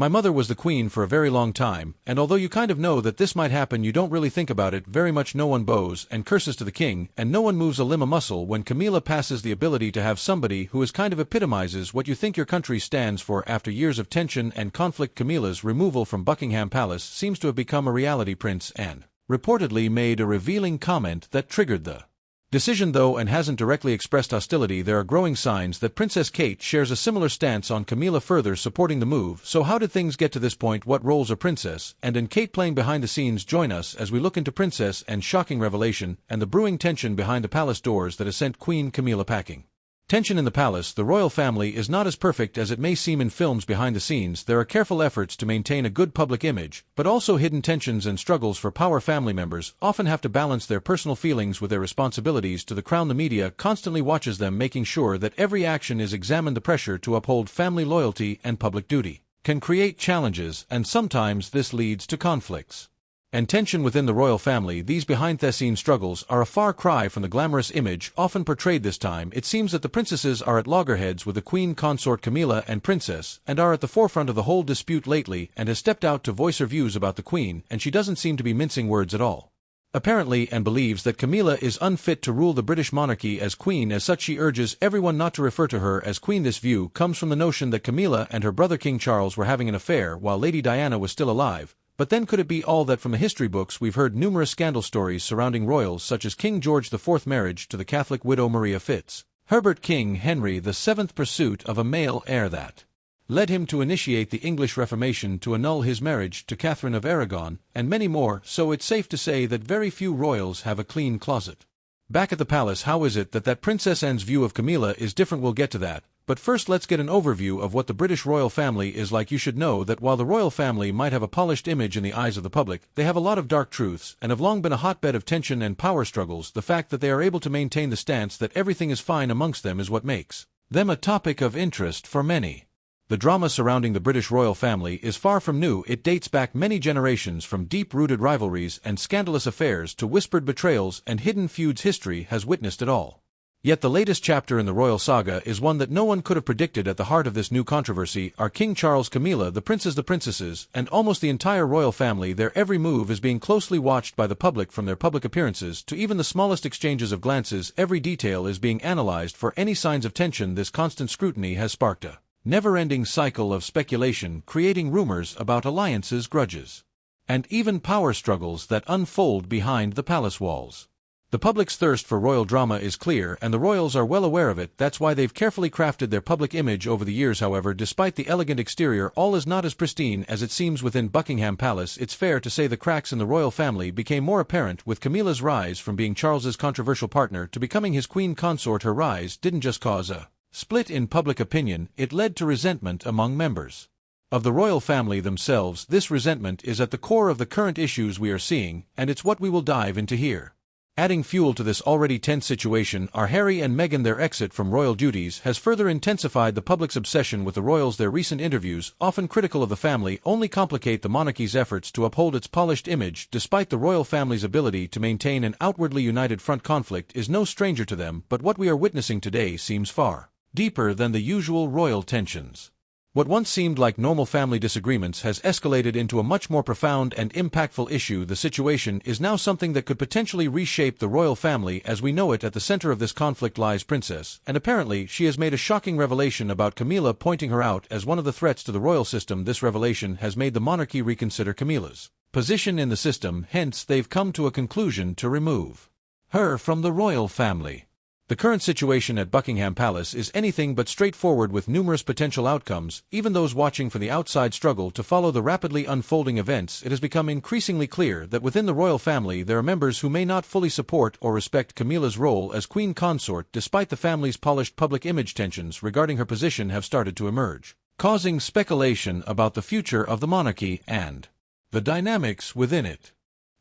My mother was the queen for a very long time, and although you kind of know that this might happen, you don't really think about it very much. No one bows and curses to the king, and no one moves a limb a muscle when Camilla passes the ability to have somebody who is kind of epitomizes what you think your country stands for. After years of tension and conflict, Camilla's removal from Buckingham Palace seems to have become a reality. Prince Anne reportedly made a revealing comment that triggered the decision, though, and hasn't directly expressed hostility. There are growing signs that Princess Kate shares a similar stance on Camilla, further supporting the move. So how did things get to this point? What roles are Princess and Kate playing behind the scenes? Join us as we look into Princess Anne's shocking revelation and the brewing tension behind the palace doors that has sent Queen Camilla packing. Tension in the palace. The royal family is not as perfect as it may seem in films. Behind the scenes, there are careful efforts to maintain a good public image, but also hidden tensions and struggles for power. Family members often have to balance their personal feelings with their responsibilities to the crown. The media constantly watches them, making sure that every action is examined. The pressure to uphold family loyalty and public duty can create challenges, and sometimes this leads to conflicts and tension within the royal family. These behind-the-scenes struggles are a far cry from the glamorous image often portrayed. This time, it seems that the princesses are at loggerheads with the queen consort Camilla and Princess, and are at the forefront of the whole dispute lately, and has stepped out to voice her views about the queen, and she doesn't seem to be mincing words at all, apparently, and believes that Camilla is unfit to rule the British monarchy as queen. As such, she urges everyone not to refer to her as queen. This view comes from the notion that Camilla and her brother King Charles were having an affair while Lady Diana was still alive. But then could it be all that? From the history books, we've heard numerous scandal stories surrounding royals, such as King George IV's marriage to the Catholic widow Maria Fitz Herbert, King Henry VII's pursuit of a male heir that led him to initiate the English Reformation to annul his marriage to Catherine of Aragon, and many more. So it's safe to say that very few royals have a clean closet. Back at the palace, how is it that Princess Anne's view of Camilla is different? We'll get to that. But first, let's get an overview of what the British royal family is like. You should know that while the royal family might have a polished image in the eyes of the public, they have a lot of dark truths and have long been a hotbed of tension and power struggles. The fact that they are able to maintain the stance that everything is fine amongst them is what makes them a topic of interest for many. The drama surrounding the British royal family is far from new. It dates back many generations, from deep-rooted rivalries and scandalous affairs to whispered betrayals and hidden feuds. History has witnessed it all. Yet the latest chapter in the royal saga is one that no one could have predicted. At the heart of this new controversy are King Charles, Camilla, the princes, the princesses, and almost the entire royal family. Their every move is being closely watched by the public, from their public appearances to even the smallest exchanges of glances. Every detail is being analyzed for any signs of tension. This constant scrutiny has sparked a never-ending cycle of speculation, creating rumors about alliances, grudges, and even power struggles that unfold behind the palace walls. The public's thirst for royal drama is clear, and the royals are well aware of it. That's why they've carefully crafted their public image over the years. However, despite the elegant exterior, all is not as pristine as it seems within Buckingham Palace. It's fair to say the cracks in the royal family became more apparent with Camilla's rise from being Charles's controversial partner to becoming his queen consort. Her rise didn't just cause a split in public opinion, it led to resentment among members of the royal family themselves. This resentment is at the core of the current issues we are seeing, and it's what we will dive into here. Adding fuel to this already tense situation are Harry and Meghan. Their exit from royal duties has further intensified the public's obsession with the royals. Their recent interviews, often critical of the family, only complicate the monarchy's efforts to uphold its polished image. Despite the royal family's ability to maintain an outwardly united front, conflict is no stranger to them. But what we are witnessing today seems far deeper than the usual royal tensions. What once seemed like normal family disagreements has escalated into a much more profound and impactful issue. The situation is now something that could potentially reshape the royal family as we know it. At the center of this conflict lies Princess, and apparently she has made a shocking revelation about Camilla, pointing her out as one of the threats to the royal system. This revelation has made the monarchy reconsider Camilla's position in the system, hence they've come to a conclusion to remove her from the royal family. The current situation at Buckingham Palace is anything but straightforward, with numerous potential outcomes. Even those watching from the outside struggle to follow the rapidly unfolding events. It has become increasingly clear that within the royal family there are members who may not fully support or respect Camilla's role as queen consort. Despite the family's polished public image, tensions regarding her position have started to emerge, causing speculation about the future of the monarchy and the dynamics within it.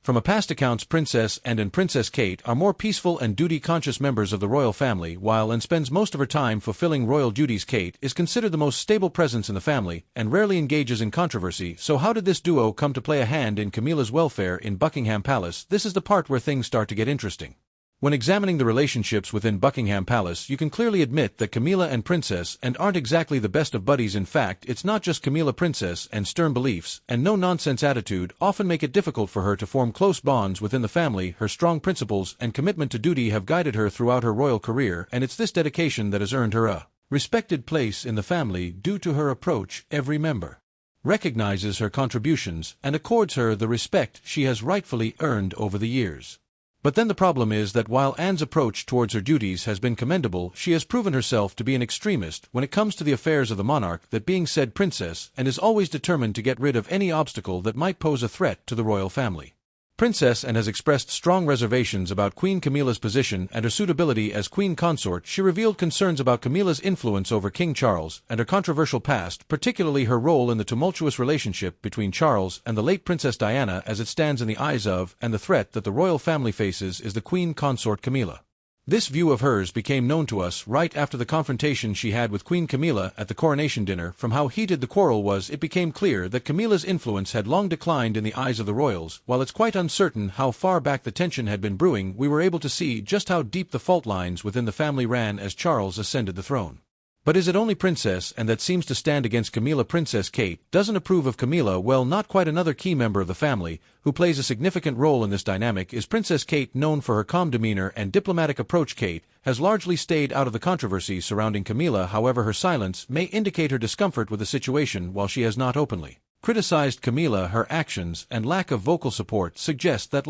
From a past accounts, Princess Anne and Princess Kate are more peaceful and duty-conscious members of the royal family. While Anne spends most of her time fulfilling royal duties, Kate is considered the most stable presence in the family and rarely engages in controversy. So how did this duo come to play a hand in Camilla's welfare in Buckingham Palace? This is the part where things start to get interesting. When examining the relationships within Buckingham Palace, you can clearly admit that Camilla and Princess and aren't exactly the best of buddies. In fact, it's not just Camilla. Princess and stern beliefs and no-nonsense attitude often make it difficult for her to form close bonds within the family. Her strong principles and commitment to duty have guided her throughout her royal career, and it's this dedication that has earned her a respected place in the family. Due to her approach, every member recognizes her contributions and accords her the respect she has rightfully earned over the years. But then the problem is that while Anne's approach towards her duties has been commendable, she has proven herself to be an extremist when it comes to the affairs of the monarch. That being said, Princess Anne is always determined to get rid of any obstacle that might pose a threat to the royal family. Princess Anne has expressed strong reservations about Queen Camilla's position and her suitability as queen consort. She revealed concerns about Camilla's influence over King Charles and her controversial past, particularly her role in the tumultuous relationship between Charles and the late Princess Diana as it stands in the eyes of, and the threat that the royal family faces is the queen consort Camilla. This view of hers became known to us right after the confrontation she had with Queen Camilla at the coronation dinner. From how heated the quarrel was, it became clear that Camilla's influence had long declined in the eyes of the royals. While it's quite uncertain how far back the tension had been brewing, we were able to see just how deep the fault lines within the family ran as Charles ascended the throne. But is it only Princess Anne that seems to stand against Camilla? Princess Kate doesn't approve of Camilla. Well, not quite. Another key member of the family, who plays a significant role in this dynamic, is Princess Kate. Known for her calm demeanor and diplomatic approach, Kate has largely stayed out of the controversy surrounding Camilla. However, her silence may indicate her discomfort with the situation. While she has not openly criticized Camilla, her actions and lack of vocal support suggest that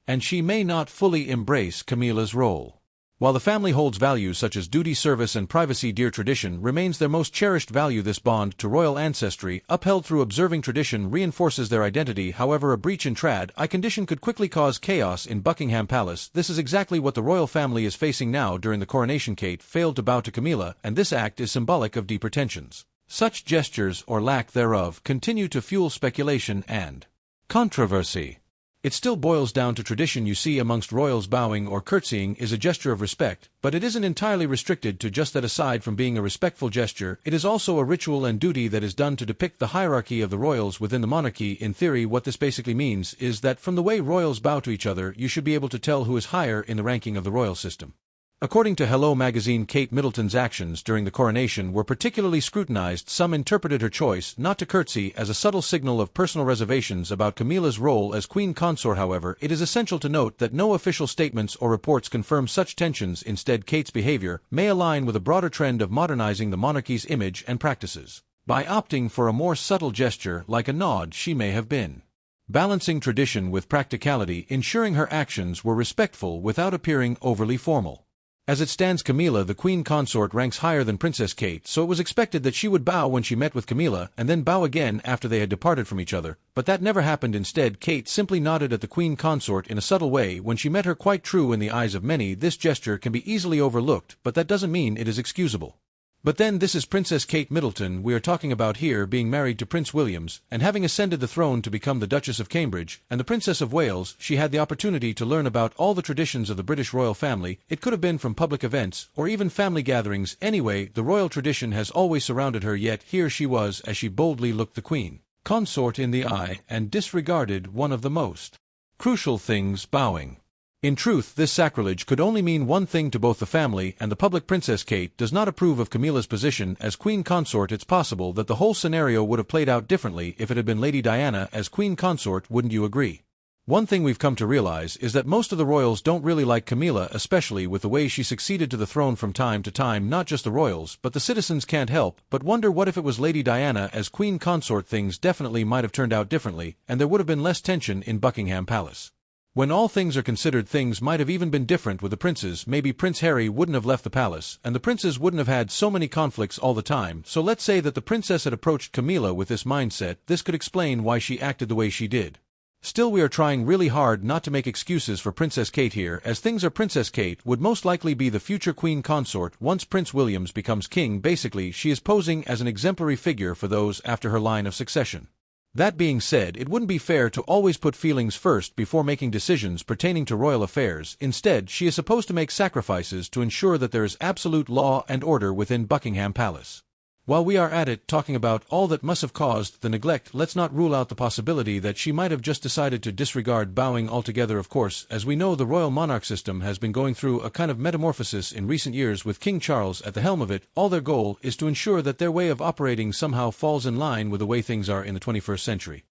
and she may not fully embrace Camilla's role. While the family holds values such as duty, service and privacy, dear tradition remains their most cherished value. This bond to royal ancestry, upheld through observing tradition, reinforces their identity. However, a breach in trad condition could quickly cause chaos in Buckingham Palace. This is exactly what the royal family is facing now. During the coronation, Kate failed to bow to Camilla, and this act is symbolic of deeper tensions. Such gestures, or lack thereof, continue to fuel speculation and controversy. It still boils down to tradition. You see, amongst royals, bowing or curtsying is a gesture of respect, but it isn't entirely restricted to just that. Aside from being a respectful gesture, it is also a ritual and duty that is done to depict the hierarchy of the royals within the monarchy. In theory, what this basically means is that from the way royals bow to each other, you should be able to tell who is higher in the ranking of the royal system. According to Hello magazine, Kate Middleton's actions during the coronation were particularly scrutinized. Some interpreted her choice not to curtsy as a subtle signal of personal reservations about Camilla's role as queen consort. However, it is essential to note that no official statements or reports confirm such tensions. Instead, Kate's behavior may align with a broader trend of modernizing the monarchy's image and practices. By opting for a more subtle gesture like a nod, she may have been balancing tradition with practicality, ensuring her actions were respectful without appearing overly formal. As it stands, Camilla, the queen consort, ranks higher than Princess Kate, so it was expected that she would bow when she met with Camilla and then bow again after they had departed from each other, but that never happened. Instead, Kate simply nodded at the queen consort in a subtle way when she met her. Quite true in the eyes of many. This gesture can be easily overlooked, but that doesn't mean it is excusable. But then, this is Princess Kate Middleton we are talking about here, being married to Prince Williams, and having ascended the throne to become the Duchess of Cambridge and the Princess of Wales. She had the opportunity to learn about all the traditions of the British royal family. It could have been from public events, or even family gatherings. Anyway, the royal tradition has always surrounded her, yet here she was as she boldly looked the queen consort in the eye and disregarded one of the most crucial things: bowing. In truth, this sacrilege could only mean one thing to both the family and the public. Princess Kate does not approve of Camilla's position as queen consort. It's possible that the whole scenario would have played out differently if it had been Lady Diana as queen consort. Wouldn't you agree? One thing we've come to realize is that most of the royals don't really like Camilla, especially with the way she succeeded to the throne from time to time. Not just the royals, but the citizens can't help but wonder, what if it was Lady Diana as queen consort? Things definitely might have turned out differently, and there would have been less tension in Buckingham Palace. When all things are considered, things might have even been different with the princes. Maybe Prince Harry wouldn't have left the palace, and the princes wouldn't have had so many conflicts all the time. So let's say that the princess had approached Camilla with this mindset. This could explain why she acted the way she did. Still, we are trying really hard not to make excuses for Princess Kate here, as things are. Princess Kate would most likely be the future queen consort once Prince Williams becomes king. Basically, she is posing as an exemplary figure for those after her line of succession. That being said, it wouldn't be fair to always put feelings first before making decisions pertaining to royal affairs. Instead, she is supposed to make sacrifices to ensure that there is absolute law and order within Buckingham Palace. While we are at it talking about all that must have caused the neglect, let's not rule out the possibility that she might have just decided to disregard bowing altogether. Of course, as we know, the royal monarch system has been going through a kind of metamorphosis in recent years with King Charles at the helm of it. All their goal is to ensure that their way of operating somehow falls in line with the way things are in the 21st century.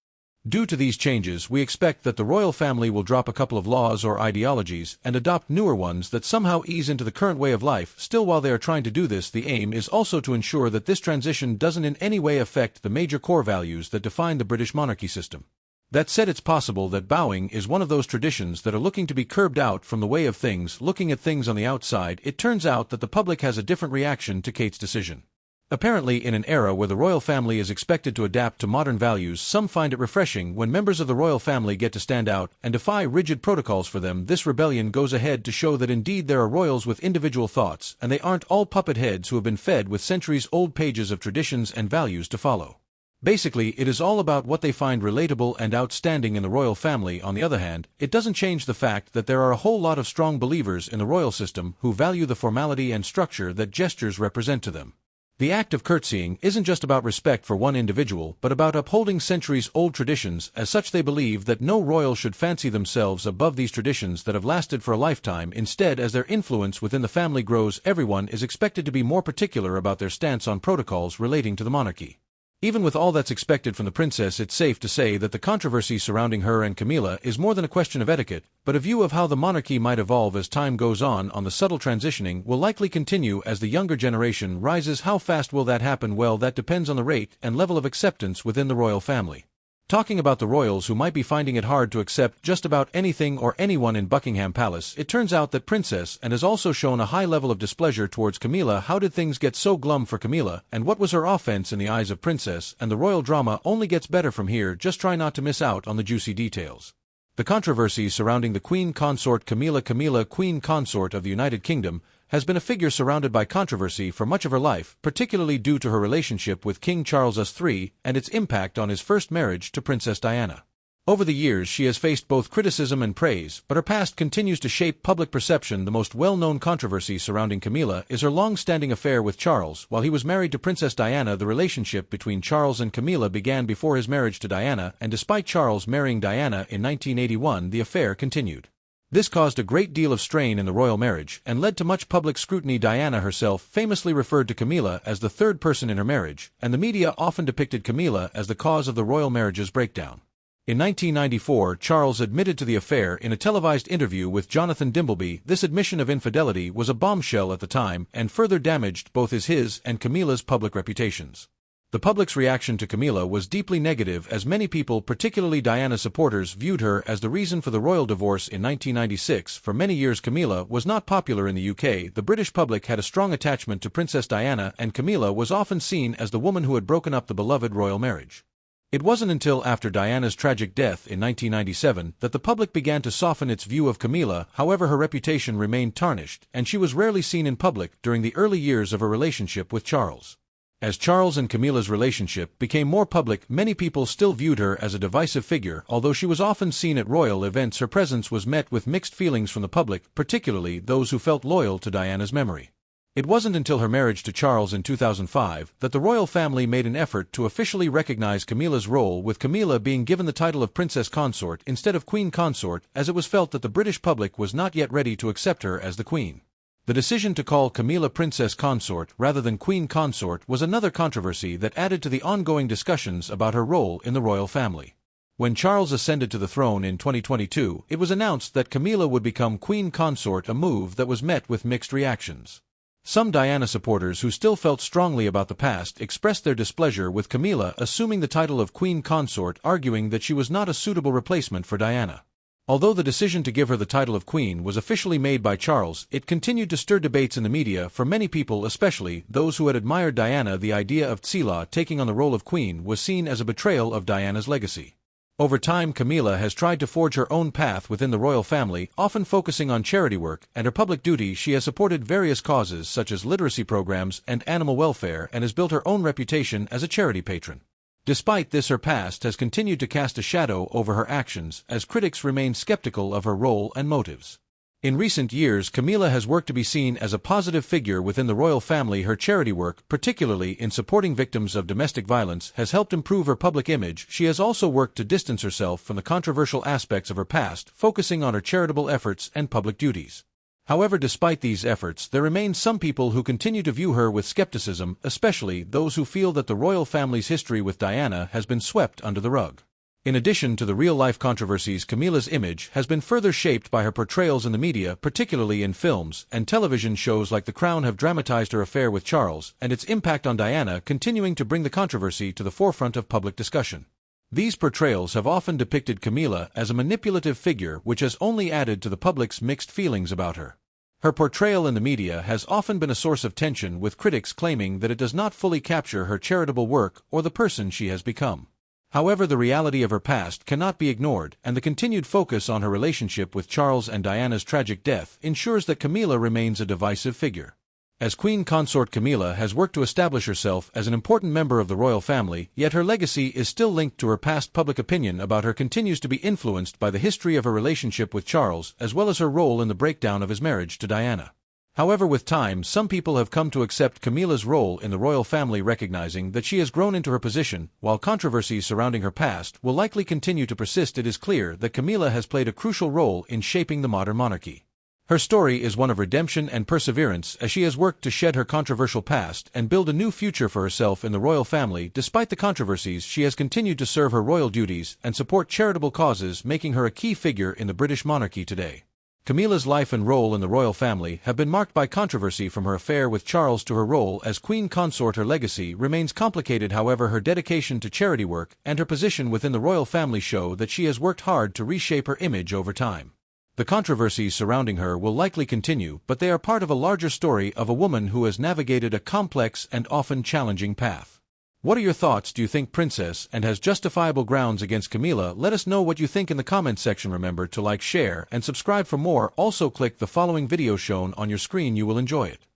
Due to these changes, we expect that the royal family will drop a couple of laws or ideologies and adopt newer ones that somehow ease into the current way of life. Still, while they are trying to do this, the aim is also to ensure that this transition doesn't in any way affect the major core values that define the British monarchy system. That said, it's possible that bowing is one of those traditions that are looking to be curbed out from the way of things. Looking at things on the outside, it turns out that the public has a different reaction to Kate's decision. Apparently, in an era where the royal family is expected to adapt to modern values, some find it refreshing when members of the royal family get to stand out and defy rigid protocols for them. This rebellion goes ahead to show that indeed there are royals with individual thoughts, and they aren't all puppet heads who have been fed with centuries-old pages of traditions and values to follow. Basically, it is all about what they find relatable and outstanding in the royal family. On the other hand, it doesn't change the fact that there are a whole lot of strong believers in the royal system who value the formality and structure that gestures represent to them. The act of curtsying isn't just about respect for one individual, but about upholding centuries-old traditions. As such, they believe that no royal should fancy themselves above these traditions that have lasted for a lifetime. Instead, as their influence within the family grows, everyone is expected to be more particular about their stance on protocols relating to the monarchy. Even with all that's expected from the princess, it's safe to say that the controversy surrounding her and Camilla is more than a question of etiquette, but a view of how the monarchy might evolve as time goes on. The subtle transitioning will likely continue as the younger generation rises. How fast will that happen? Well, that depends on the rate and level of acceptance within the royal family. Talking about the royals who might be finding it hard to accept just about anything or anyone in Buckingham Palace, it turns out that Princess Anne has also shown a high level of displeasure towards Camilla. How did things get so glum for Camilla, and what was her offense in the eyes of Princess Anne? The royal drama only gets better from here. Just try not to miss out on the juicy details. The controversy surrounding the Queen Consort Camilla, Queen Consort of the United Kingdom, has been a figure surrounded by controversy for much of her life, particularly due to her relationship with King Charles III and its impact on his first marriage to Princess Diana. Over the years, she has faced both criticism and praise, but her past continues to shape public perception. The most well-known controversy surrounding Camilla is her long-standing affair with Charles. While he was married to Princess Diana, the relationship between Charles and Camilla began before his marriage to Diana, and despite Charles marrying Diana in 1981, the affair continued. This caused a great deal of strain in the royal marriage and led to much public scrutiny. Diana herself famously referred to Camilla as the third person in her marriage, and the media often depicted Camilla as the cause of the royal marriage's breakdown. In 1994, Charles admitted to the affair in a televised interview with Jonathan Dimbleby. This admission of infidelity was a bombshell at the time and further damaged both his and Camilla's public reputations. The public's reaction to Camilla was deeply negative, as many people, particularly Diana supporters, viewed her as the reason for the royal divorce in 1996. For many years, Camilla was not popular in the UK. The British public had a strong attachment to Princess Diana, and Camilla was often seen as the woman who had broken up the beloved royal marriage. It wasn't until after Diana's tragic death in 1997 that the public began to soften its view of Camilla. However, her reputation remained tarnished, and she was rarely seen in public during the early years of her relationship with Charles. As Charles and Camilla's relationship became more public, many people still viewed her as a divisive figure. Although she was often seen at royal events, her presence was met with mixed feelings from the public, particularly those who felt loyal to Diana's memory. It wasn't until her marriage to Charles in 2005 that the royal family made an effort to officially recognize Camilla's role, with Camilla being given the title of Princess Consort instead of Queen Consort, as it was felt that the British public was not yet ready to accept her as the Queen. The decision to call Camilla Princess Consort rather than Queen Consort was another controversy that added to the ongoing discussions about her role in the royal family. When Charles ascended to the throne in 2022, it was announced that Camilla would become Queen Consort, a move that was met with mixed reactions. Some Diana supporters who still felt strongly about the past expressed their displeasure with Camilla assuming the title of Queen Consort, arguing that she was not a suitable replacement for Diana. Although the decision to give her the title of Queen was officially made by Charles, it continued to stir debates in the media. For many people, especially those who had admired Diana, the idea of Camilla taking on the role of Queen was seen as a betrayal of Diana's legacy. Over time, Camilla has tried to forge her own path within the royal family, often focusing on charity work and her public duty. She has supported various causes such as literacy programs and animal welfare, and has built her own reputation as a charity patron. Despite this, her past has continued to cast a shadow over her actions, as critics remain skeptical of her role and motives. In recent years, Camilla has worked to be seen as a positive figure within the royal family. Her charity work, particularly in supporting victims of domestic violence, has helped improve her public image. She has also worked to distance herself from the controversial aspects of her past, focusing on her charitable efforts and public duties. However, despite these efforts, there remain some people who continue to view her with skepticism, especially those who feel that the royal family's history with Diana has been swept under the rug. In addition to the real-life controversies, Camilla's image has been further shaped by her portrayals in the media, particularly in films and television shows like The Crown have dramatized her affair with Charles and its impact on Diana, continuing to bring the controversy to the forefront of public discussion. These portrayals have often depicted Camilla as a manipulative figure, which has only added to the public's mixed feelings about her. Her portrayal in the media has often been a source of tension, with critics claiming that it does not fully capture her charitable work or the person she has become. However, the reality of her past cannot be ignored, and the continued focus on her relationship with Charles and Diana's tragic death ensures that Camilla remains a divisive figure. As Queen Consort, Camilla has worked to establish herself as an important member of the royal family, yet her legacy is still linked to her past. Public opinion about her continues to be influenced by the history of her relationship with Charles, as well as her role in the breakdown of his marriage to Diana. However, with time, some people have come to accept Camilla's role in the royal family, recognizing that she has grown into her position. While controversies surrounding her past will likely continue to persist, it is clear that Camilla has played a crucial role in shaping the modern monarchy. Her story is one of redemption and perseverance, as she has worked to shed her controversial past and build a new future for herself in the royal family. Despite the controversies, she has continued to serve her royal duties and support charitable causes, making her a key figure in the British monarchy today. Camilla's life and role in the royal family have been marked by controversy, from her affair with Charles to her role as Queen Consort. Her legacy remains complicated, however, her dedication to charity work and her position within the royal family show that she has worked hard to reshape her image over time. The controversies surrounding her will likely continue, but they are part of a larger story of a woman who has navigated a complex and often challenging path. What are your thoughts? Do you think Princess and has justifiable grounds against Camilla? Let us know what you think in the comments section. Remember to like, share, and subscribe for more. Also click the following video shown on your screen. You will enjoy it.